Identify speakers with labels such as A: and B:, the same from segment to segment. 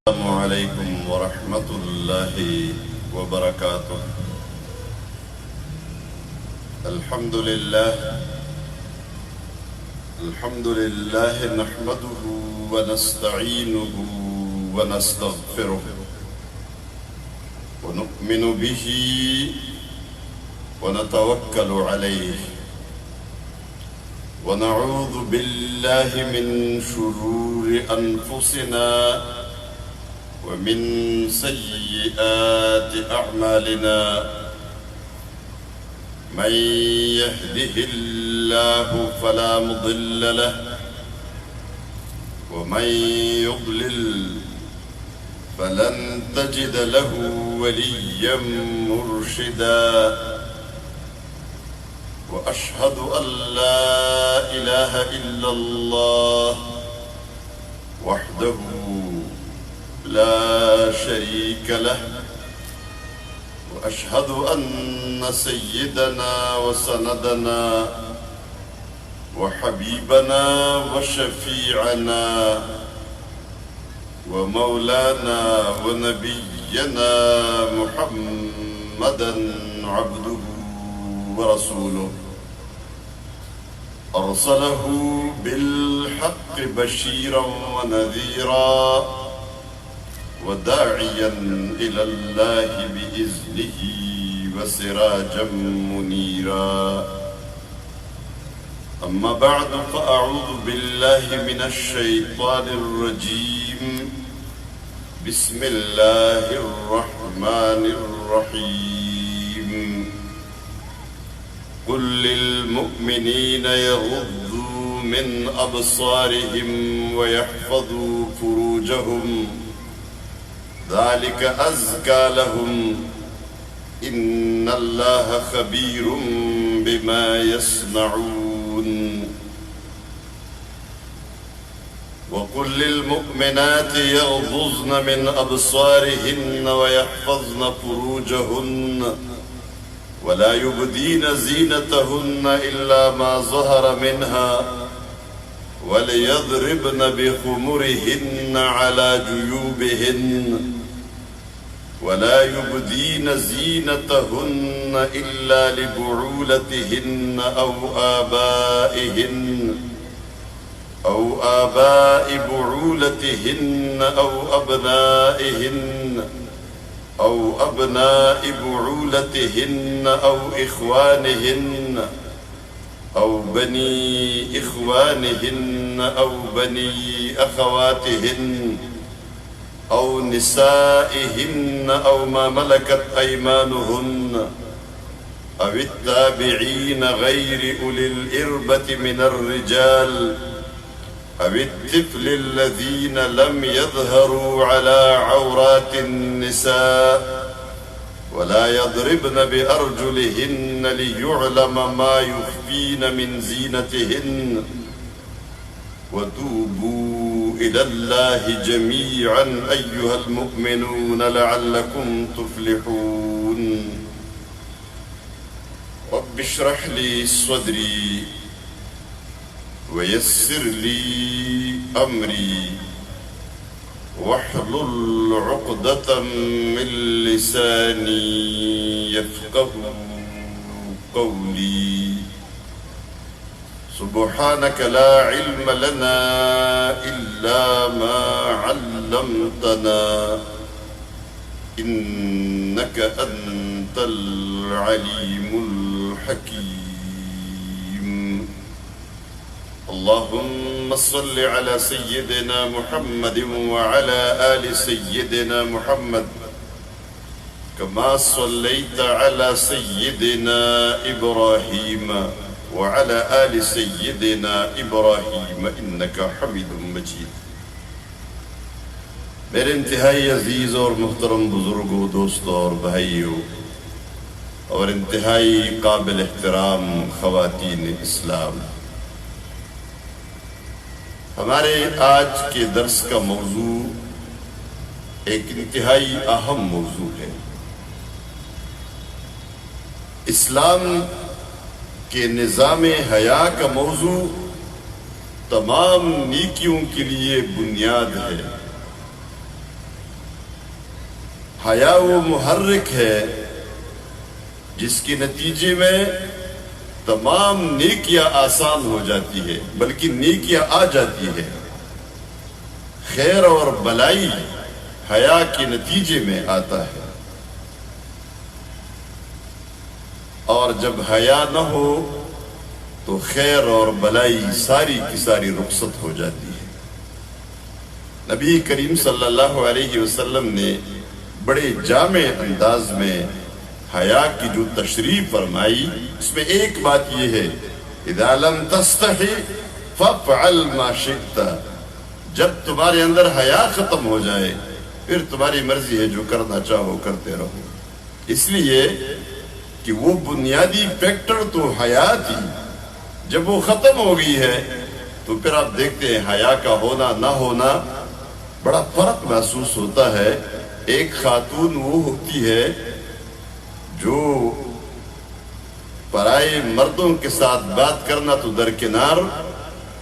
A: السلام علیکم ورحمۃ اللہ وبرکاتہ۔ الحمد للہ نحمده ونستعینه ونستغفره ونؤمن به ونتوکل علیہ ونعوذ باللہ من شرور انفسنا ومن سيئات أعمالنا من يهده الله فلا مضل له ومن يضلل فلن تجد له وليا مرشدا وأشهد أن لا إله إلا الله وحده لا شريك له وأشهد أن سيدنا وسندنا وحبيبنا وشفيعنا ومولانا ونبينا محمدا عبده ورسوله أرسله بالحق بشيرا ونذيرا وداعيا إلى الله بإذنه وسراجا منيرا أما بعد فأعوذ بالله من الشيطان الرجيم بسم الله الرحمن الرحيم قل للمؤمنين يغضوا من أبصارهم ويحفظوا فروجهم ذلك أزكى لهم إن الله خبير بما يصنعون وقل للمؤمنات يغضضن من أبصارهن ويحفظن فروجهن ولا يبدين زينتهن إلا ما ظهر منها وليضربن بخمرهن على جيوبهن ولا يبدين زينتهن إلا لبعولتهن أو آباء بعولتهن أو أبناء بعولتهن أو إخوانهن أو بني إخوانهن أو بني أخواتهن أو نسائهن أو ما ملكت أيمانهن أو التابعين غير أولي الإربة من الرجال أو الطفل الذين لم يظهروا على عورات النساء ولا يضربن بأرجلهن ليعلم ما يخفين من زينتهن وتوبوا إلى الله جميعا أيها المؤمنون لعلكم تفلحون رب اشرح لي صدري ويسر لي أمري واحلل عقدة من لساني يفقه قولي سبحانك لا علم لنا إلا ما علمتنا إنك أنت العليم الحكيم اللهم صل على سيدنا محمد وعلى آل سيدنا محمد كما صليت على سيدنا إبراهيم وعلى آل سيدنا إبراهيم إنك حميد مجيد۔ میرے انتہائی عزیز اور محترم بزرگوں، دوستوں اور بھائیوں اور انتہائی قابل احترام خواتین اسلام، ہمارے آج کے درس کا موضوع ایک انتہائی اہم موضوع ہے۔ اسلام کہ نظام حیا کا موضوع تمام نیکیوں کے لیے بنیاد ہے، حیا وہ محرک ہے جس کے نتیجے میں تمام نیکیاں آسان ہو جاتی ہے، بلکہ نیکیاں آ جاتی ہے۔ خیر اور بلائی حیا کے نتیجے میں آتا ہے، اور جب حیا نہ ہو تو خیر اور بلائی ساری کی ساری رخصت ہو جاتی ہے۔ نبی کریم صلی اللہ علیہ وسلم نے بڑے جامع انداز میں حیا کی جو تشریح فرمائی، اس میں ایک بات یہ ہے، اذا لم تستحی فافعل ما شئت، جب تمہارے اندر حیا ختم ہو جائے پھر تمہاری مرضی ہے، جو کرنا چاہو کرتے رہو۔ اس لیے کہ وہ بنیادی فیکٹر تو حیا تھی، جب وہ ختم ہو گئی ہے تو پھر آپ دیکھتے ہیں حیا کا ہونا نہ ہونا بڑا فرق محسوس ہوتا ہے۔ ایک خاتون وہ ہوتی ہے جو پرائے مردوں کے ساتھ بات کرنا تو درکنار،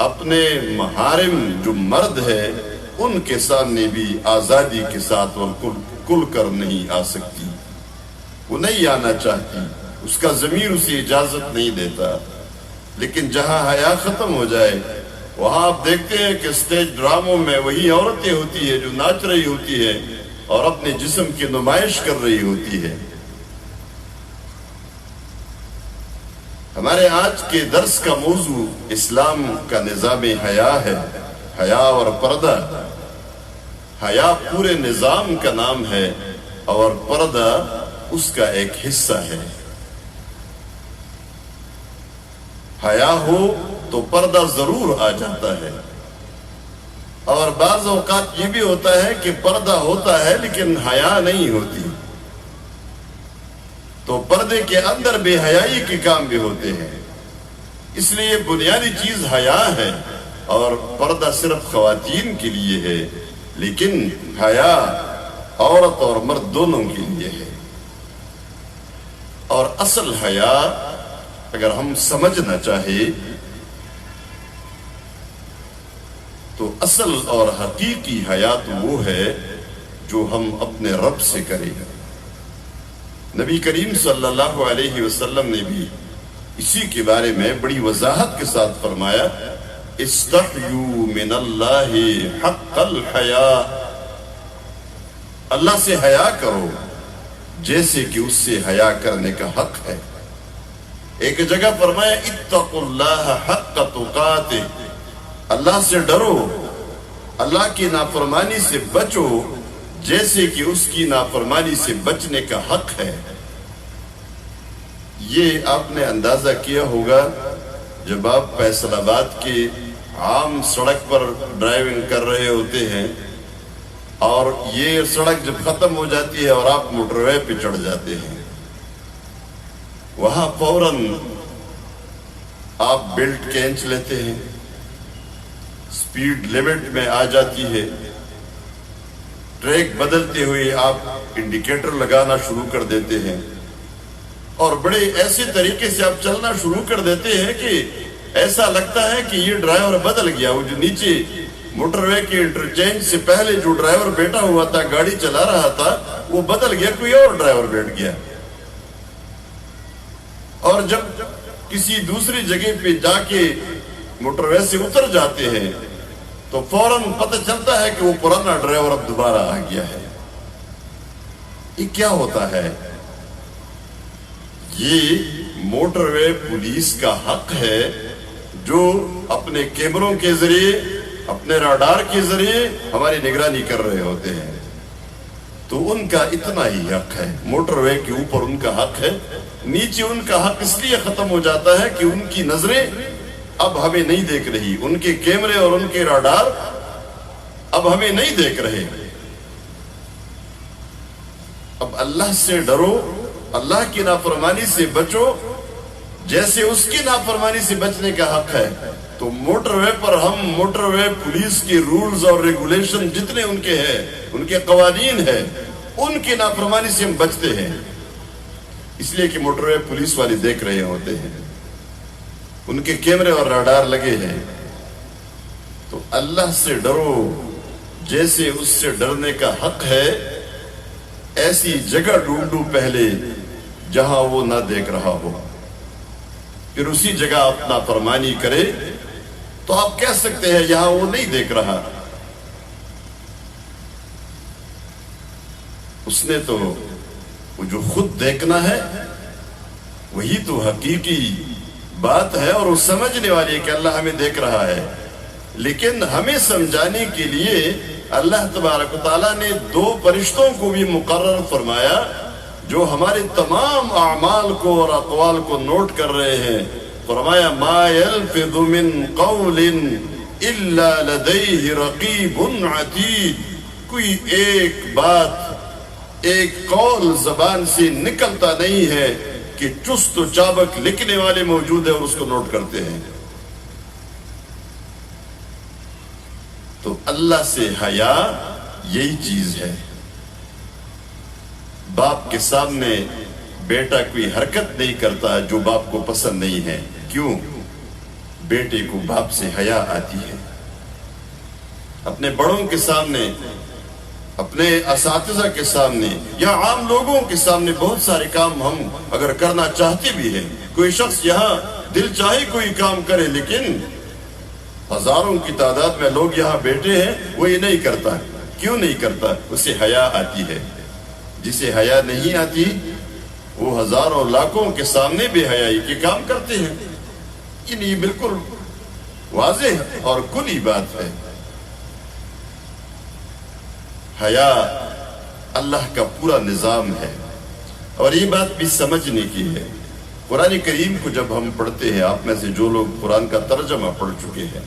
A: اپنے محارم جو مرد ہے ان کے سامنے بھی آزادی کے ساتھ اور کھل کر نہیں آ سکتی، وہ نہیں آنا چاہتی، اس کا ضمیر اسے اجازت نہیں دیتا۔ لیکن جہاں حیا ختم ہو جائے وہاں آپ دیکھتے ہیں کہ اسٹیج ڈراموں میں وہی عورتیں ہوتی ہیں جو ناچ رہی ہوتی ہے اور اپنے جسم کی نمائش کر رہی ہوتی ہے۔ ہمارے آج کے درس کا موضوع اسلام کا نظام حیا ہے، حیا اور پردہ۔ حیا پورے نظام کا نام ہے اور پردہ اس کا ایک حصہ ہے۔ حیا ہو تو پردہ ضرور آ جاتا ہے، اور بعض اوقات یہ بھی ہوتا ہے کہ پردہ ہوتا ہے لیکن حیا نہیں ہوتی، تو پردے کے اندر بے حیائی کے کام بھی ہوتے ہیں۔ اس لیے بنیادی چیز حیا ہے، اور پردہ صرف خواتین کے لیے ہے، لیکن حیا عورت اور مرد دونوں کے لیے ہے۔ اور اصل حیا اگر ہم سمجھنا چاہے تو اصل اور حقیقی حیا تو وہ ہے جو ہم اپنے رب سے کریں۔ نبی کریم صلی اللہ علیہ وسلم نے بھی اسی کے بارے میں بڑی وضاحت کے ساتھ فرمایا، استحیوا من اللہ حق الحیاء، اللہ سے حیا کرو جیسے کہ اس سے حیا کرنے کا حق ہے۔ ایک جگہ فرمایا اتقوا اللہ حق تقاتہ، اللہ سے ڈرو، اللہ کی نافرمانی سے بچو جیسے کہ اس کی نافرمانی سے بچنے کا حق ہے۔ یہ آپ نے اندازہ کیا ہوگا جب آپ فیصل آباد کی عام سڑک پر ڈرائیونگ کر رہے ہوتے ہیں اور یہ سڑک جب ختم ہو جاتی ہے اور آپ موٹر وے پہ چڑھ جاتے ہیں، وہاں فوراً آپ بیلٹ کھینچ لیتے ہیں، سپیڈ لیمٹ میں آ جاتی ہے، ٹریک بدلتے ہوئے آپ انڈیکیٹر لگانا شروع کر دیتے ہیں، اور بڑے ایسے طریقے سے آپ چلنا شروع کر دیتے ہیں کہ ایسا لگتا ہے کہ یہ ڈرائیور بدل گیا۔ وہ جو نیچے موٹر وے کے انٹرچینج سے پہلے جو ڈرائیور بیٹھا ہوا تھا گاڑی چلا رہا تھا وہ بدل گیا، کوئی اور ڈرائیور بیٹھ گیا۔ اور جب کسی دوسری جگہ پہ جا کے موٹر وے سے اتر جاتے ہیں تو فوراً پتہ چلتا ہے کہ وہ پرانا ڈرائیور اب دوبارہ آ گیا ہے۔ یہ کیا ہوتا ہے؟ یہ موٹر وے پولیس کا حق ہے جو اپنے کیمروں کے ذریعے، اپنے راڈار کے ذریعے ہماری نگرانی کر رہے ہوتے ہیں، تو ان کا اتنا ہی حق ہے۔ موٹر وے کے اوپر ان کا حق ہے، نیچے ان کا حق اس لیے ختم ہو جاتا ہے کہ ان کی نظریں اب ہمیں نہیں دیکھ رہی، ان کے کیمرے اور ان کے راڈار اب ہمیں نہیں دیکھ رہے۔ اب اللہ سے ڈرو، اللہ کی نافرمانی سے بچو جیسے اس کی نافرمانی سے بچنے کا حق ہے۔ تو موٹر وے پر ہم موٹر وے پولیس کے رولز اور ریگولیشن جتنے ان کے ہیں، ان کے قوانین ہیں، ان کی نافرمانی سے ہم بچتے ہیں، اس لیے کہ موٹر وے پولیس والے دیکھ رہے ہوتے ہیں، ان کے کیمرے اور راڈار لگے ہیں۔ تو اللہ سے ڈرو جیسے اس سے ڈرنے کا حق ہے، ایسی جگہ ڈھونڈو پہلے جہاں وہ نہ دیکھ رہا ہو، پھر اسی جگہ آپ نافرمانی کرے تو آپ کہہ سکتے ہیں یہاں وہ نہیں دیکھ رہا۔ اس نے تو وہ جو خود دیکھنا ہے وہی تو حقیقی بات ہے، اور وہ سمجھنے والی ہے کہ اللہ ہمیں دیکھ رہا ہے۔ لیکن ہمیں سمجھانے کے لیے اللہ تبارک و تعالیٰ نے دو فرشتوں کو بھی مقرر فرمایا جو ہمارے تمام اعمال کو اور اقوال کو نوٹ کر رہے ہیں۔ فرمایا ما يلفظ من قول الا لديه رقیب عتید، کوئی ایک بات، ایک قول زبان سے نکلتا نہیں ہے کہ چست و چابک لکھنے والے موجود ہیں اور اس کو نوٹ کرتے ہیں۔ تو اللہ سے حیا یہی چیز ہے۔ باپ کے سامنے بیٹا کوئی حرکت نہیں کرتا جو باپ کو پسند نہیں ہے، کیوں؟ بیٹے کو باپ سے حیا آتی ہے۔ اپنے بڑوں کے سامنے، اپنے اساتذہ کے سامنے یا عام لوگوں کے سامنے بہت سارے کام ہم اگر کرنا چاہتے بھی ہیں، کوئی شخص یہاں دل چاہے کوئی کام کرے، لیکن ہزاروں کی تعداد میں لوگ یہاں بیٹھے ہیں وہ یہ نہیں کرتا، کیوں نہیں کرتا؟ اسے حیا آتی ہے۔ جسے حیا نہیں آتی وہ ہزاروں لاکھوں کے سامنے بے حیائی کے کام کرتے ہیں۔ یہ بالکل واضح اور کلی بات ہے۔ حیا اللہ کا پورا نظام ہے، اور یہ بات بھی سمجھنے کی ہے۔ قرآن کریم کو جب ہم پڑھتے ہیں، آپ میں سے جو لوگ قرآن کا ترجمہ پڑھ چکے ہیں،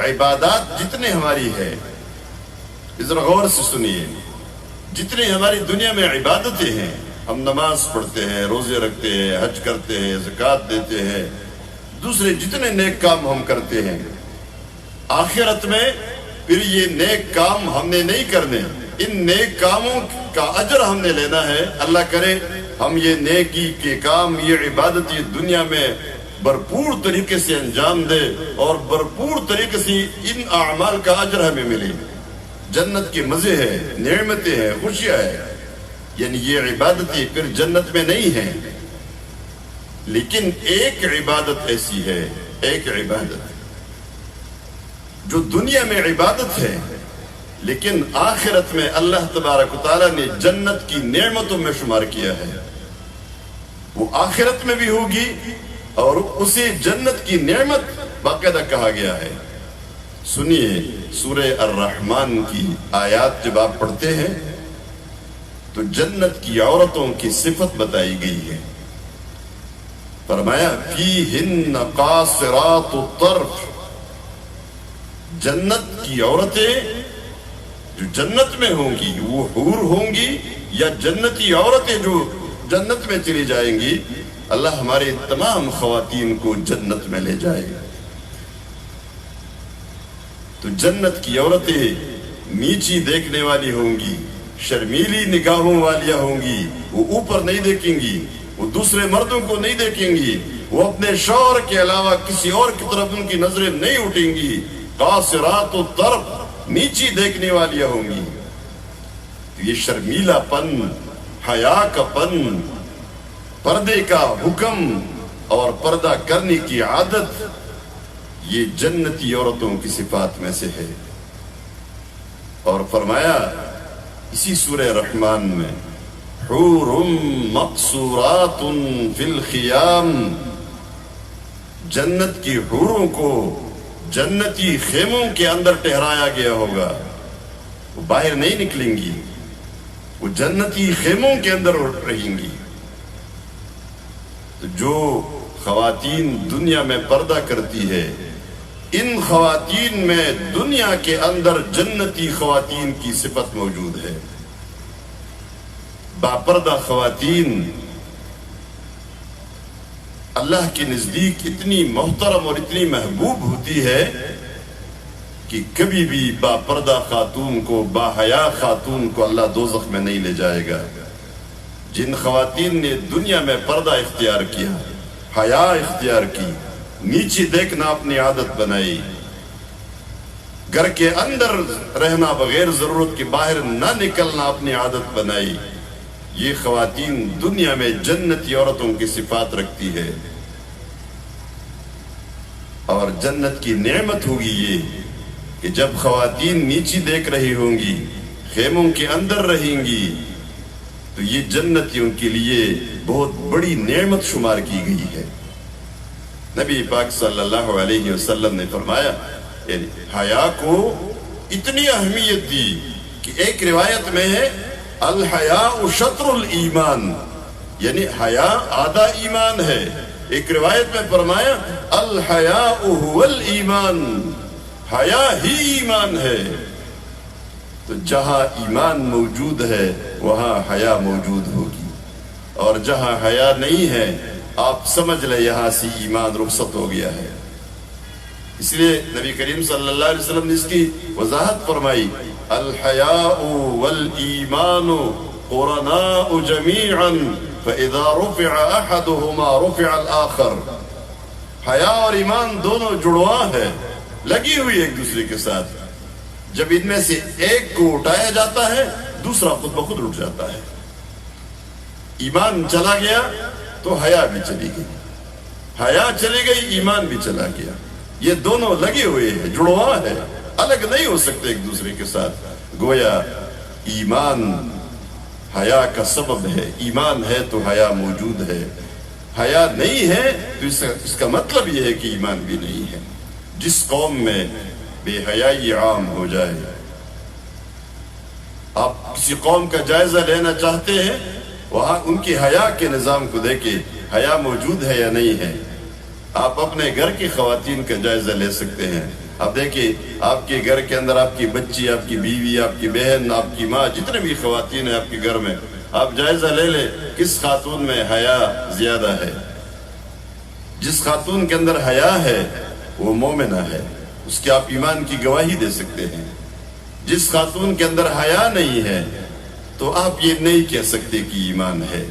A: عبادات جتنے ہماری ہے، ذرا غور سے سنیے، جتنے ہماری دنیا میں عبادتیں ہیں، ہم نماز پڑھتے ہیں، روزے رکھتے ہیں، حج کرتے ہیں، زکوٰۃ دیتے ہیں، دوسرے جتنے نیک کام ہم کرتے ہیں، آخرت میں پھر یہ نیک کام ہم نے نہیں کرنے، ان نیک کاموں کا اجر ہم نے لینا ہے۔ اللہ کرے ہم یہ نیکی کے کام، یہ عبادت، یہ دنیا میں بھرپور طریقے سے انجام دے اور بھرپور طریقے سے ان اعمال کا اجر ہمیں ملے۔ جنت کے مزے ہیں، نعمتیں ہیں، خوشیاں ہیں، یعنی یہ عبادتیں پھر جنت میں نہیں ہیں۔ لیکن ایک عبادت ایسی ہے، ایک عبادت جو دنیا میں عبادت ہے لیکن آخرت میں اللہ تبارک و تعالیٰ نے جنت کی نعمتوں میں شمار کیا ہے، وہ آخرت میں بھی ہوگی اور اسے جنت کی نعمت باقاعدہ کہا گیا ہے۔ سنیے سورہ الرحمن کی آیات جب آپ پڑھتے ہیں تو جنت کی عورتوں کی صفت بتائی گئی ہے۔ فرمایا فیہن قاصرات الطرف، جنت کی عورتیں جو جنت میں ہوں گی وہ حور ہوں گی یا جنتی عورتیں جو جنت میں چلی جائیں گی، اللہ ہمارے تمام خواتین کو جنت میں لے جائے گا۔ تو جنت کی عورتیں نیچی دیکھنے والی ہوں گی، شرمیلی نگاہوں والیاں ہوں گی، وہ اوپر نہیں دیکھیں گی، وہ دوسرے مردوں کو نہیں دیکھیں گی، وہ اپنے شوہر کے علاوہ کسی اور کی طرف ان کی نظریں نہیں اٹھیں گی۔ قاصرات الطرف، نیچی دیکھنے والیاں ہوں گی۔ یہ شرمیلا پن، حیا کا پن، پردے کا حکم اور پردہ کرنے کی عادت، یہ جنتی عورتوں کی صفات میں سے ہے۔ اور فرمایا اسی سورہ رحمان میں حور مقصورات فی الخیام، جنت کی حوروں کو جنتی خیموں کے اندر ٹھہرایا گیا ہوگا، وہ باہر نہیں نکلیں گی، وہ جنتی خیموں کے اندر رہیں گی۔ تو جو خواتین دنیا میں پردہ کرتی ہے، ان خواتین میں دنیا کے اندر جنتی خواتین کی صفت موجود ہے۔ باپردہ خواتین اللہ کے نزدیک اتنی محترم اور اتنی محبوب ہوتی ہے کہ کبھی بھی باپردہ خاتون کو، باحیا خاتون کو اللہ دوزخ میں نہیں لے جائے گا۔ جن خواتین نے دنیا میں پردہ اختیار کیا، حیا اختیار کی، نیچے دیکھنا اپنی عادت بنائی، گھر کے اندر رہنا، بغیر ضرورت کے باہر نہ نکلنا اپنی عادت بنائی، یہ خواتین دنیا میں جنتی عورتوں کی صفات رکھتی ہے۔ اور جنت کی نعمت ہوگی یہ کہ جب خواتین نیچی دیکھ رہی ہوں گی، خیموں کے اندر رہیں گی، تو یہ جنتیوں کے لیے بہت بڑی نعمت شمار کی گئی ہے۔ نبی پاک صلی اللہ علیہ وسلم نے فرمایا، یعنی حیا کو اتنی اہمیت دی کہ ایک روایت میں ہے الحیاء شطر الایمان، یعنی حیا آدھا ایمان ہے۔ ایک روایت میں فرمایا الحیاء هو الایمان، حیا ہی ایمان ہے۔ تو جہاں ایمان موجود ہے وہاں حیا موجود ہوگی، اور جہاں حیا نہیں ہے آپ سمجھ لیں یہاں سے ایمان رخصت ہو گیا ہے۔ اس لیے نبی کریم صلی اللہ علیہ وسلم نے اس کی وضاحت فرمائی، الحیاء والایمان قرناء جمیعا فاذا رفع احدهما رفع الاخر۔ حیا اور ایمان دونوں جڑواں ہیں، لگی ہوئی ایک دوسرے کے ساتھ۔ جب ان میں سے ایک کو اٹھایا جاتا ہے دوسرا خود بخود اٹھ جاتا ہے۔ ایمان چلا گیا تو حیا بھی چلی گئی، حیا چلی گئی ایمان بھی چلا گیا۔ یہ دونوں لگے ہوئے ہیں، جڑواں ہے، الگ نہیں ہو سکتے ایک دوسرے کے ساتھ۔ گویا ایمان حیا کا سبب ہے، ایمان ہے تو حیا موجود ہے، حیا نہیں ہے تو اس کا مطلب یہ ہے کہ ایمان بھی نہیں ہے۔ جس قوم میں بے حیائی عام ہو جائے، آپ کسی قوم کا جائزہ لینا چاہتے ہیں، وہاں ان کی حیا کے نظام کو دیکھیں، حیا موجود ہے یا نہیں ہے۔ آپ اپنے گھر کی خواتین کا جائزہ لے سکتے ہیں۔ آپ دیکھیں آپ کے گھر کے اندر آپ کی بچی، آپ کی بیوی، آپ کی بہن، آپ کی ماں، جتنے بھی خواتین ہیں آپ کے گھر میں، آپ جائزہ لے لیں کس خاتون میں حیا زیادہ ہے۔ جس خاتون کے اندر حیا ہے وہ مومنہ ہے، اس کی آپ ایمان کی گواہی دے سکتے ہیں۔ جس خاتون کے اندر حیا نہیں ہے تو آپ یہ نہیں کہہ سکتے کہ ایمان ہے،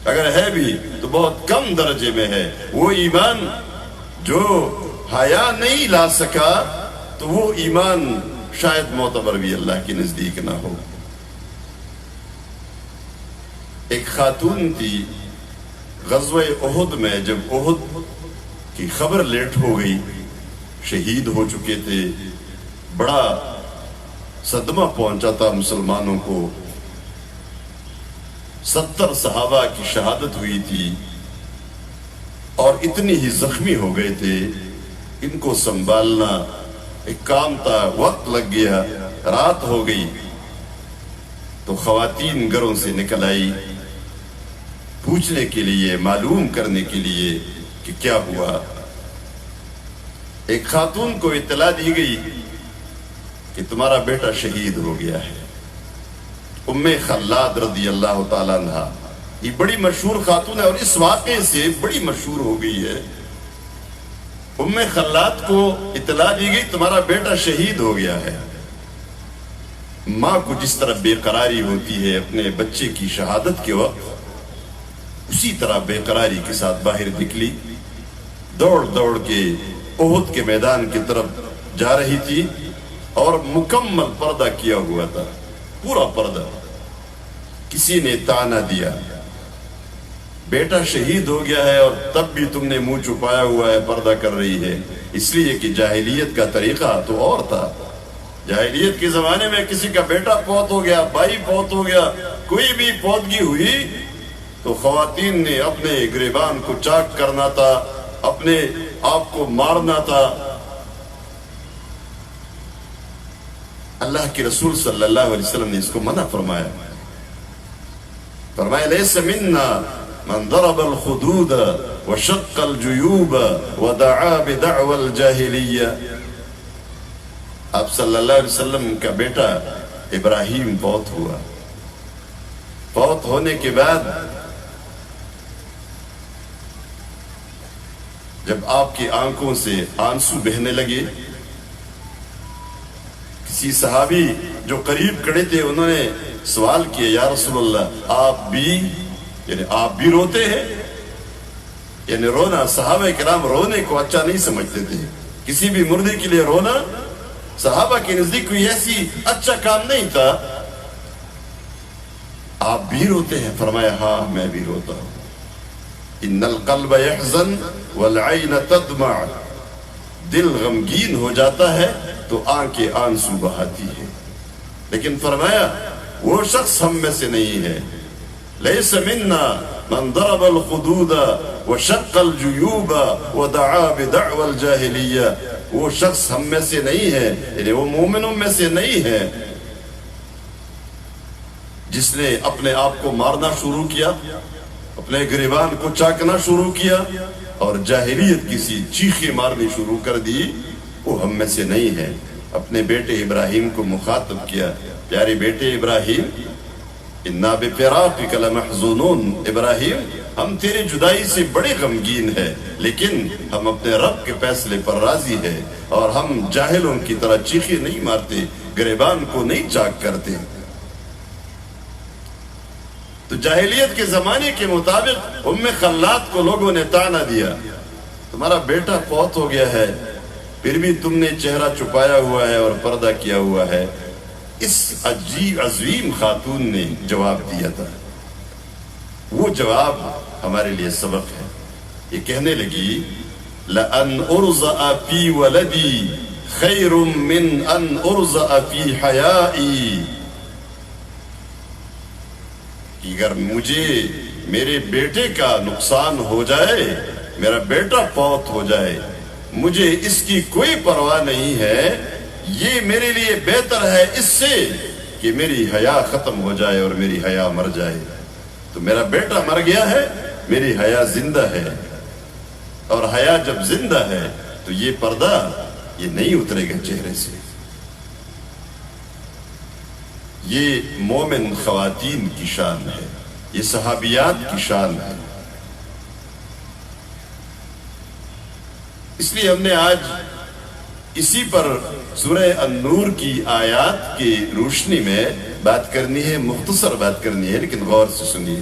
A: اگر ہے بھی تو بہت کم درجے میں ہے۔ وہ ایمان جو حیا نہیں لا سکا تو وہ ایمان شاید معتبر بھی اللہ کے نزدیک نہ ہو۔ ایک خاتون تھی غزوہ احد میں، جب احد کی خبر لیٹ ہو گئی، شہید ہو چکے تھے، بڑا صدمہ پہنچا تھا مسلمانوں کو، 70 صحابہ کی شہادت ہوئی تھی اور اتنی ہی زخمی ہو گئے تھے، ان کو سنبھالنا ایک کام تھا، وقت لگ گیا، رات ہو گئی۔ تو خواتین گھروں سے نکل آئی پوچھنے کے لیے، معلوم کرنے کے لیے کہ کیا ہوا۔ ایک خاتون کو اطلاع دی گئی کہ تمہارا بیٹا شہید ہو گیا ہے۔ ام خلاد رضی اللہ تعالیٰ عنہ، یہ بڑی مشہور خاتون ہے اور اس واقعے سے بڑی مشہور ہو گئی ہے۔ ام خلاد کو اطلاع دی گئی تمہارا بیٹا شہید ہو گیا ہے۔ ماں کو جس طرح بے قراری ہوتی ہے اپنے بچے کی شہادت کے وقت، اسی طرح بے قراری کے ساتھ باہر نکلی، دوڑ دوڑ کے احد کے میدان کی طرف جا رہی تھی، اور مکمل پردہ کیا ہوا تھا، پورا پردہ۔ کسی نے طعنہ دیا، بیٹا شہید ہو گیا ہے اور تب بھی تم نے منہ چھپایا ہوا ہے، پردہ کر رہی ہے۔ اس لیے کہ جاہلیت کا طریقہ تو اور تھا۔ جاہلیت کے زمانے میں کسی کا بیٹا فوت ہو گیا، بھائی فوت ہو گیا، کوئی بھی فوتگی ہوئی تو خواتین نے اپنے گریبان کو چاک کرنا تھا، اپنے آپ کو مارنا تھا۔ اللہ کے رسول صلی اللہ علیہ وسلم نے اس کو منع فرمایا، فرمایا لیس منا من ضرب الخدود وشق الجیوب ودعا بدعوى الجاہلیہ۔ آپ صلی اللہ علیہ وسلم کا بیٹا ابراہیم فوت ہوا، فوت ہونے کے بعد جب آپ کی آنکھوں سے آنسو بہنے لگے، کسی صحابی جو قریب کھڑے تھے انہوں نے سوال کیا، یا رسول اللہ آپ بھی روتے ہیں؟ یعنی رونا، صحابہ کرام رونے کو اچھا نہیں سمجھتے تھے، کسی بھی مردے کے لیے رونا صحابہ کے نزدیک کوئی ایسی اچھا کام نہیں تھا. آپ بھی روتے ہیں؟ فرمایا ہاں میں بھی روتا ہوں. ان القلب يحزن والعين تدمع. دل غمگین ہو جاتا ہے تو آنکھیں آنسو بہاتی ہے. لیکن فرمایا وہ شخص ہم میں سے نہیں ہے. ليس منا من ضرب الخدود وشق الجيوب ودعا بدعوى الجاهلية. وہ شخص ہم میں سے نہیں ہے، یعنی وہ مومنوں میں سے نہیں ہے جس نے اپنے آپ کو مارنا شروع کیا، اپنے گریبان کو چاکنا شروع کیا اور جاہلیت کسی چیخیں مارنی شروع کر دی. وہ ہم میں سے نہیں ہے. اپنے بیٹے ابراہیم کو مخاطب کیا، پیارے بیٹے ابراہیم، انا بفراقک لمحزونون. ابراہیم ہم تیرے جدائی سے بڑے غمگین ہیں، لیکن ہم اپنے رب کے فیصلے پر راضی ہیں اور ہم جاہلوں کی طرح چیخیں نہیں مارتے، گریبان کو نہیں چاک کرتے. تو جاہلیت کے زمانے کے مطابق ام خلات کو لوگوں نے طعنہ دیا، تمہارا بیٹا فوت ہو گیا ہے پھر بھی تم نے چہرہ چھپایا ہوا ہے اور پردہ کیا ہوا ہے. اس عظیم خاتون نے جواب دیا تھا. وہ جواب ہمارے لیے سبق ہے. یہ کہنے لگی لَأَنْ أُرْزَأَ فِي وَلَدِي خَيْرٌ مِّنْ أَنْ أُرْزَأَ فِي حَيَائِي. اگر مجھے میرے بیٹے کا نقصان ہو جائے، میرا بیٹا فوت ہو جائے، مجھے اس کی کوئی پرواہ نہیں ہے. یہ میرے لیے بہتر ہے اس سے کہ میری حیا ختم ہو جائے اور میری حیا مر جائے. تو میرا بیٹا مر گیا ہے، میری حیا زندہ ہے، اور حیا جب زندہ ہے تو یہ پردہ یہ نہیں اترے گا چہرے سے. یہ مومن خواتین کی شان ہے، یہ صحابیات کی شان ہے. اس لیے ہم نے آج اسی پر سورہ النور کی آیات کی روشنی میں بات کرنی ہے. مختصر بات کرنی ہے لیکن غور سے سنیے.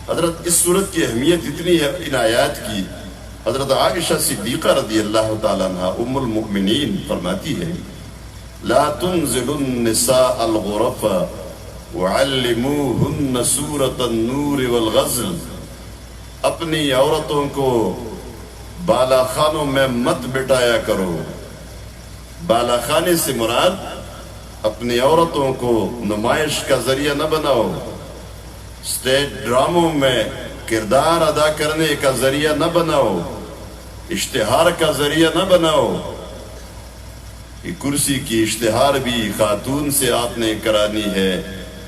A: حضرت اس سورت کی اہمیت اتنی ہے ان آیات کی. حضرت عائشہ صدیقہ رضی اللہ تعالیٰ عنہ ام المؤمنین فرماتی ہے لا تنزل النساء الغرف وعلموهن سورة النور والغزل. اپنی عورتوں کو بالا خانوں میں مت بٹایا کرو. بالا خانے سے مراد اپنی عورتوں کو نمائش کا ذریعہ نہ بناؤ، اسٹیج ڈراموں میں کردار ادا کرنے کا ذریعہ نہ بناؤ، اشتہار کا ذریعہ نہ بناؤ. یہ کرسی کی اشتہار بھی خاتون سے آپ نے کرانی ہے.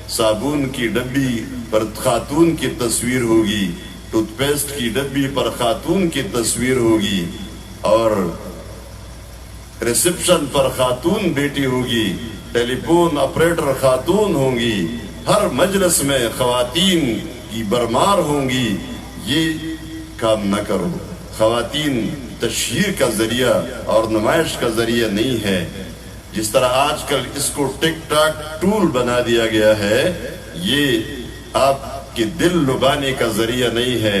A: صابن کی ڈبی پر خاتون کی تصویر ہوگی، ٹوتھ پیسٹ کی ڈبی پر خاتون کی تصویر ہوگی، اور ریسپشن پر خاتون بیٹی ہوگی، ٹیلی فون آپریٹر خاتون ہوں گی، ہر مجلس میں خواتین کی برمار ہوں گی. یہ کام نہ کرو. خواتین تشہیر کا ذریعہ اور نمائش کا ذریعہ نہیں ہے. جس طرح آج کل اس کو ٹک ٹاک ٹول بنا دیا گیا ہے، یہ آپ کے دل لبانے کا ذریعہ نہیں ہے.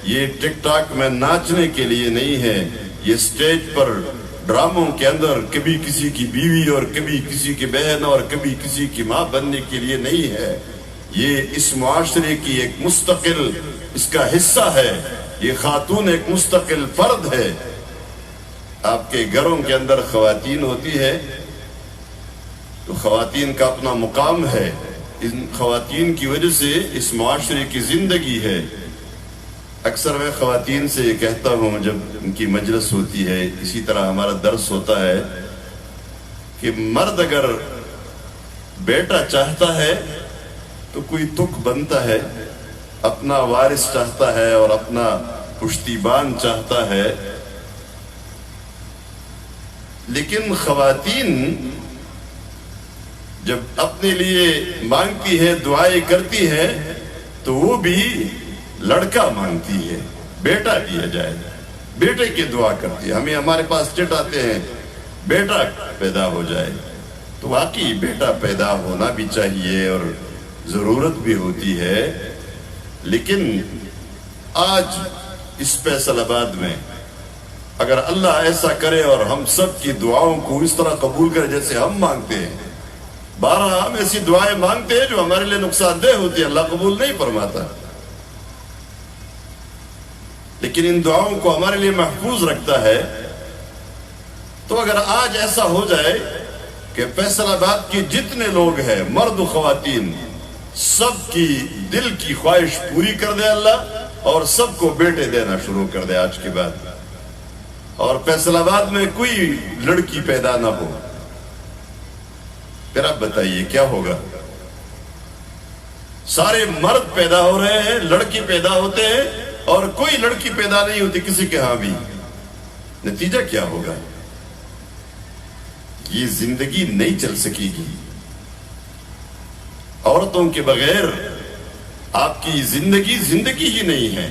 A: یہ ٹک ٹاک میں ناچنے کے لیے نہیں ہے. یہ سٹیج پر ڈراموں کے اندر کبھی کسی کی بیوی اور کبھی کسی کی بہن اور کبھی کسی کی ماں بننے کے لیے نہیں ہے. یہ اس معاشرے کی ایک مستقل اس کا حصہ ہے. یہ خاتون ایک مستقل فرد ہے. آپ کے گھروں کے اندر خواتین ہوتی ہے تو خواتین کا اپنا مقام ہے. ان خواتین کی وجہ سے اس معاشرے کی زندگی ہے. اکثر میں خواتین سے یہ کہتا ہوں جب ان کی مجلس ہوتی ہے، اسی طرح ہمارا درس ہوتا ہے، کہ مرد اگر بیٹا چاہتا ہے تو کوئی تک بنتا ہے، اپنا وارث چاہتا ہے اور اپنا پشتیبان چاہتا ہے. لیکن خواتین جب اپنے لیے مانگتی ہے، دعائیں کرتی ہے، تو وہ بھی لڑکا مانگتی ہے، بیٹا دیا جائے. بیٹے کی دعا کرتی ہے. ہمیں ہمارے پاس چٹ آتے ہیں بیٹا پیدا ہو جائے، تو واقعی بیٹا پیدا ہونا بھی چاہیے اور ضرورت بھی ہوتی ہے. لیکن آج اس فیصل آباد میں اگر اللہ ایسا کرے اور ہم سب کی دعاؤں کو اس طرح قبول کرے جیسے ہم مانگتے ہیں، بارہ ہم ایسی دعائیں مانگتے ہیں جو ہمارے لیے نقصان دہ ہوتی ہے، اللہ قبول نہیں فرماتا، لیکن ان دعاؤں کو ہمارے لیے محفوظ رکھتا ہے۔ تو اگر آج ایسا ہو جائے کہ فیصل آباد کے جتنے لوگ ہیں، مرد و خواتین، سب کی دل کی خواہش پوری کر دے اللہ، اور سب کو بیٹے دینا شروع کر دے آج کے بعد، اور فیصل آباد میں کوئی لڑکی پیدا نہ ہو، پھر آپ بتائیے کیا ہوگا؟ سارے مرد پیدا ہو رہے ہیں، لڑکی پیدا ہوتے ہیں، اور کوئی لڑکی پیدا نہیں ہوتی کسی کے ہاں بھی، نتیجہ کیا ہوگا؟ یہ زندگی نہیں چل سکے گی۔ عورتوں کے بغیر آپ کی زندگی زندگی ہی نہیں ہے،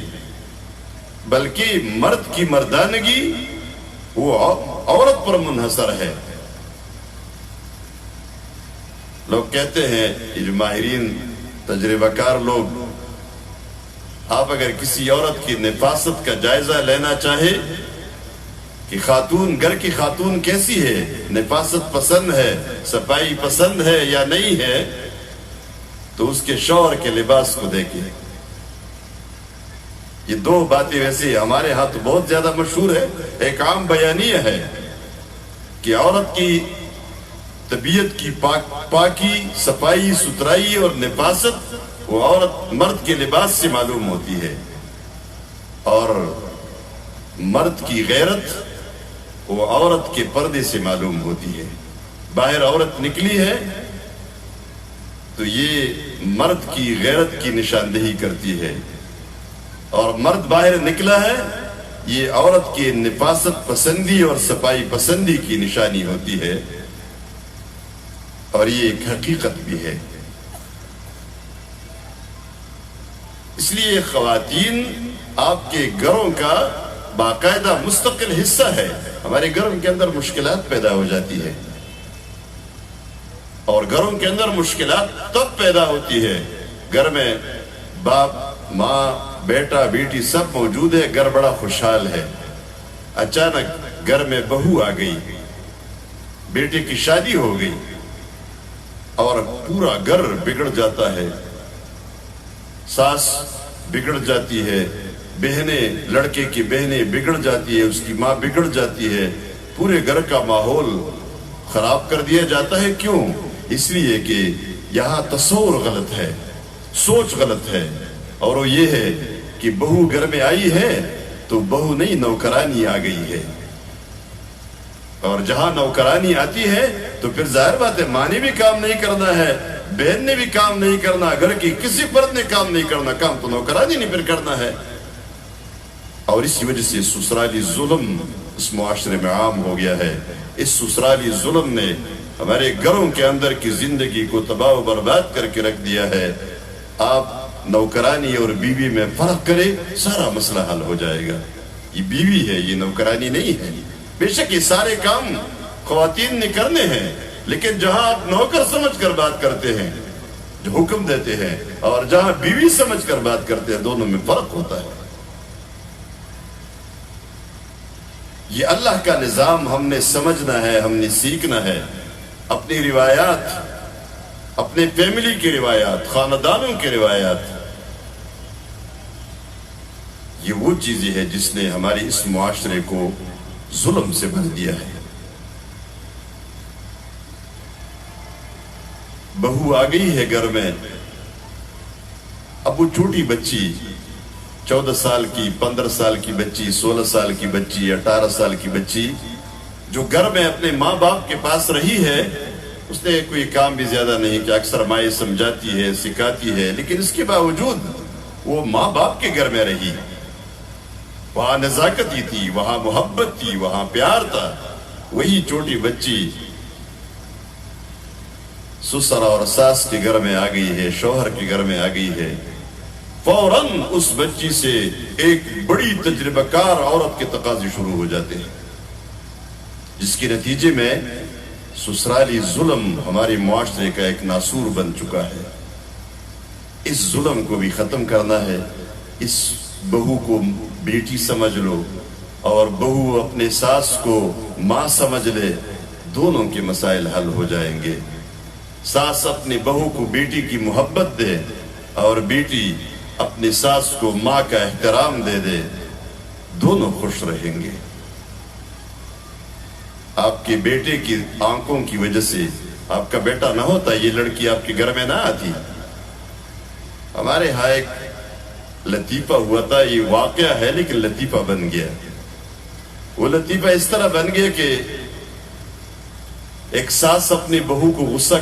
A: بلکہ مرد کی مردانگی وہ عورت پر منحصر ہے۔ لوگ کہتے ہیں، یہ جو ماہرین تجربہ کار لوگ، آپ اگر کسی عورت کی نفاست کا جائزہ لینا چاہے کہ خاتون، گھر کی خاتون کیسی ہے، نفاست پسند ہے، صفائی پسند ہے یا نہیں ہے، تو اس کے شوہر کے لباس کو دیکھیں۔ یہ دو باتیں ویسے ہمارے ہاں تو بہت زیادہ مشہور ہے، ایک عام بیانیہ ہے کہ عورت کی طبیعت کی پاکی، صفائی، ستھرائی اور نفاست وہ عورت مرد کے لباس سے معلوم ہوتی ہے، اور مرد کی غیرت وہ عورت کے پردے سے معلوم ہوتی ہے۔ باہر عورت نکلی ہے تو یہ مرد کی غیرت کی نشاندہی کرتی ہے، اور مرد باہر نکلا ہے یہ عورت کی نفاست پسندی اور صفائی پسندی کی نشانی ہوتی ہے، اور یہ ایک حقیقت بھی ہے۔ اس لیے خواتین آپ کے گھروں کا باقاعدہ مستقل حصہ ہے۔ ہمارے گھروں کے اندر مشکلات پیدا ہو جاتی ہے، اور گھروں کے اندر مشکلات تب پیدا ہوتی ہے، گھر میں باپ، ماں، بیٹا، بیٹی سب موجود ہے، گھر بڑا خوشحال ہے، اچانک گھر میں بہو آ گئی، بیٹے کی شادی ہو گئی، اور پورا گھر بگڑ جاتا ہے، ساس بگڑ جاتی ہے، بہنیں، لڑکے کی بہنیں بگڑ جاتی ہے، اس کی ماں بگڑ جاتی ہے، پورے گھر کا ماحول خراب کر دیا جاتا ہے۔ کیوں؟ اس لیے کہ یہاں تصور غلط ہے، سوچ غلط ہے، اور وہ یہ ہے کہ بہو گھر میں آئی ہے تو بہو نہیں، نوکرانی آ گئی ہے، اور جہاں نوکرانی آتی ہے تو پھر ظاہر بات ہے ماں نے بھی کام نہیں کرنا ہے، بہن نے بھی کام نہیں کرنا، گھر کی کسی فرد نے کام نہیں کرنا، کام تو نوکرانی نے پھر کرنا ہے۔ اور اسی وجہ سے سسرالی ظلم اس معاشرے میں عام ہو گیا ہے۔ اس سسرالی ظلم نے ہمارے گھروں کے اندر کی زندگی کو تباہ و برباد کر کے رکھ دیا ہے۔ آپ نوکرانی اور بیوی میں فرق کرے، سارا مسئلہ حل ہو جائے گا۔ یہ بیوی ہے، یہ نوکرانی نہیں ہے۔ بے شک یہ سارے کام خواتین نے کرنے ہیں، لیکن جہاں آپ نوکر سمجھ کر بات کرتے ہیں جو حکم دیتے ہیں، اور جہاں بیوی سمجھ کر بات کرتے ہیں، دونوں میں فرق ہوتا ہے۔ یہ اللہ کا نظام ہم نے سمجھنا ہے، ہم نے سیکھنا ہے۔ اپنی روایات، اپنے فیملی کی روایات، خاندانوں کی روایات، یہ وہ چیزیں ہیں جس نے ہمارے اس معاشرے کو ظلم سے بھر دیا ہے۔ بہو آ گئی ہے گھر میں، اب وہ چھوٹی بچی، 14 سال کی، 15 سال کی بچی، 16 سال کی بچی، 18 سال کی بچی جو گھر میں اپنے ماں باپ کے پاس رہی ہے، اس نے کوئی کام بھی زیادہ نہیں کہ اکثر مائیں سمجھاتی ہے، سکھاتی ہے، لیکن اس کے باوجود وہ ماں باپ کے گھر میں رہی۔ وہاں نزاکت ہی تھی، وہاں محبت تھی، وہاں پیار تھا۔ وہی چھوٹی بچی سسر اور ساس کے گھر میں آ گئی ہے، شوہر کے گھر میں آ گئی ہے، فوراً اس بچی سے ایک بڑی تجربہ کار عورت کے تقاضے شروع ہو جاتے ہیں، جس کے نتیجے میں سسرالی ظلم ہمارے معاشرے کا ایک ناسور بن چکا ہے۔ اس ظلم کو بھی ختم کرنا ہے۔ اس بہو کو بیٹی سمجھ لو، اور بہو اپنے ساس کو ماں سمجھ لے، دونوں کے مسائل حل ہو جائیں گے۔ ساس اپنی بہو کو بیٹی کی محبت دے اور بیٹی اپنی ساس کو ماں کا احترام دے دے، دونوں خوش رہیں گے۔ آپ کے بیٹے کی آنکھوں کی وجہ سے آپ کا بیٹا نہ ہوتا، یہ لڑکی آپ کے گھر میں نہ آتی۔ ہمارے ہاں ایک لطیفہ ہوا تھا، یہ واقعہ ہے لیکن لطیفہ بن گیا۔ وہ لطیفہ اس طرح بن گیا کہ ایک ساس اپنی بہو کو غصہ